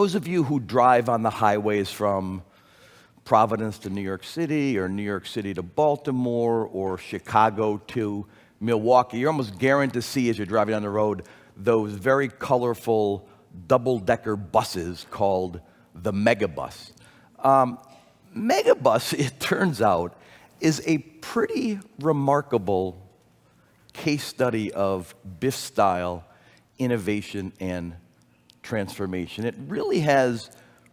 those of you who drive on the highways from Providence to New York City, or New York City to Baltimore, or Chicago to Milwaukee, you're almost guaranteed to see, as you're driving on the road, those very colorful double-decker buses called the Megabus. Megabus, it turns out, is a pretty remarkable case study of BIF-style innovation and transformation. It really has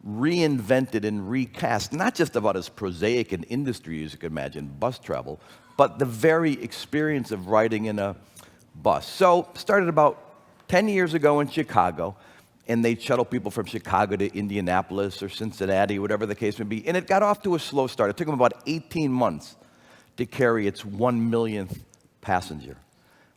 reinvented and recast, not just about as prosaic an industry as you can imagine, bus travel, but the very experience of riding in a bus. So, started about 10 years ago in Chicago, and they'd shuttle people from Chicago to Indianapolis or Cincinnati, whatever the case may be, and it got off to a slow start. It took them about 18 months to carry its 1 millionth passenger.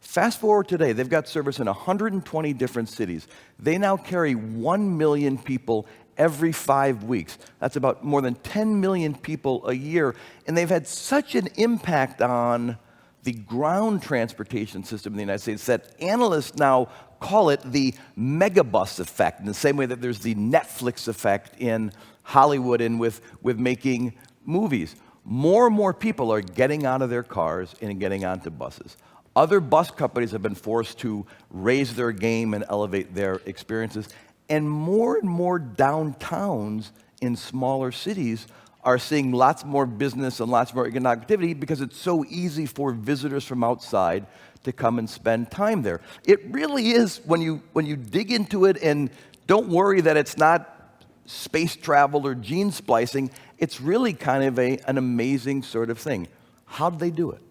Fast forward today, they've got service in 120 different cities. They now carry 1 million people every 5 weeks. That's about more than 10 million people a year, and they've had such an impact on the ground transportation system in the United States that analysts now call it the Megabus effect, in the same way that there's the Netflix effect in Hollywood and with making movies. More and more people are getting out of their cars and getting onto buses. Other bus companies have been forced to raise their game and elevate their experiences, and more downtowns in smaller cities are seeing lots more business and lots more economic activity because it's so easy for visitors from outside to come and spend time there. It really is, when you dig into it, and don't worry that it's not space travel or gene splicing, it's really kind of an amazing sort of thing. How did they do it?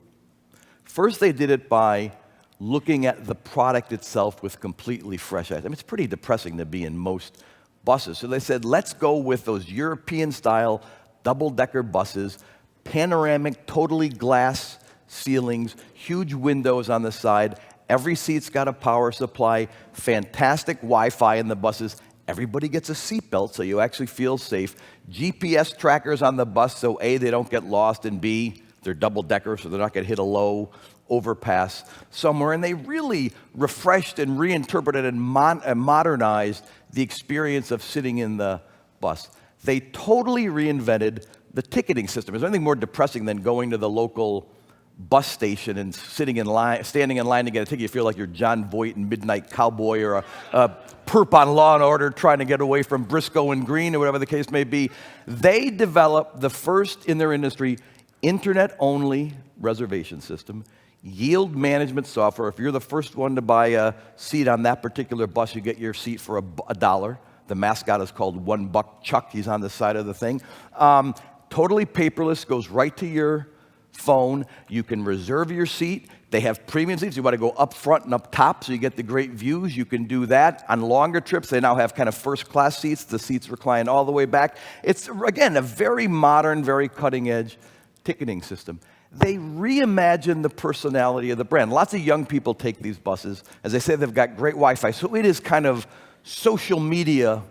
First, they did it by looking at the product itself with completely fresh eyes. I mean, it's pretty depressing to be in most buses. So they said, let's go with those European-style double-decker buses, panoramic, totally glass ceilings, huge windows on the side. Every seat's got a power supply, fantastic Wi-Fi in the buses. Everybody gets a seatbelt, so you actually feel safe. GPS trackers on the bus, so A, they don't get lost, and B, they're double-decker, so they're not going to hit a low overpass somewhere. And they really refreshed and reinterpreted and modernized the experience of sitting in the bus. They totally reinvented the ticketing system. Is there anything more depressing than going to the local bus station and standing in line to get a ticket? You feel like you're John Voight in Midnight Cowboy, or a perp on Law and Order trying to get away from Briscoe and Green, or whatever the case may be. They developed the first in their industry internet-only reservation system, yield management software. If you're the first one to buy a seat on that particular bus, you get your seat for $1. The mascot is called $1 Chuck. He's on the side of the thing. Totally paperless, goes right to your phone. You can reserve your seat. They have premium seats. You want to go up front and up top so you get the great views. You can do that. On longer trips, they now have kind of first-class seats. The seats recline all the way back. It's, again, a very modern, very cutting-edge ticketing system. They reimagined the personality of the brand. Lots of young people take these buses. As I say, they've got great Wi-Fi, so it is kind of social media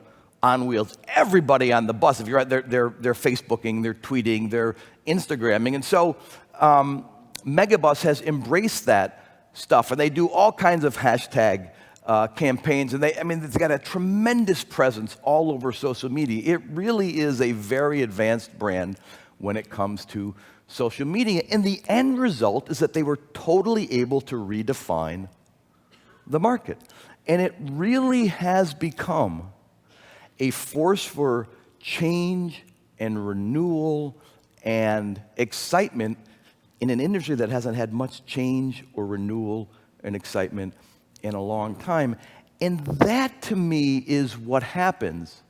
on wheels. Everybody on the bus, if you're out there, they're Facebooking, they're tweeting, they're Instagramming. And so Megabus has embraced that stuff, and they do all kinds of hashtag campaigns, and it's got a tremendous presence all over social media. It really is a very advanced brand when it comes to social media. And the end result is that they were totally able to redefine the market. And it really has become a force for change and renewal and excitement in an industry that hasn't had much change or renewal and excitement in a long time. And that, to me, is what happens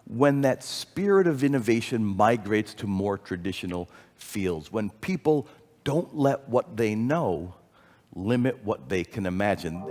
when that spirit of innovation migrates to more traditional fields, when people don't let what they know limit what they can imagine.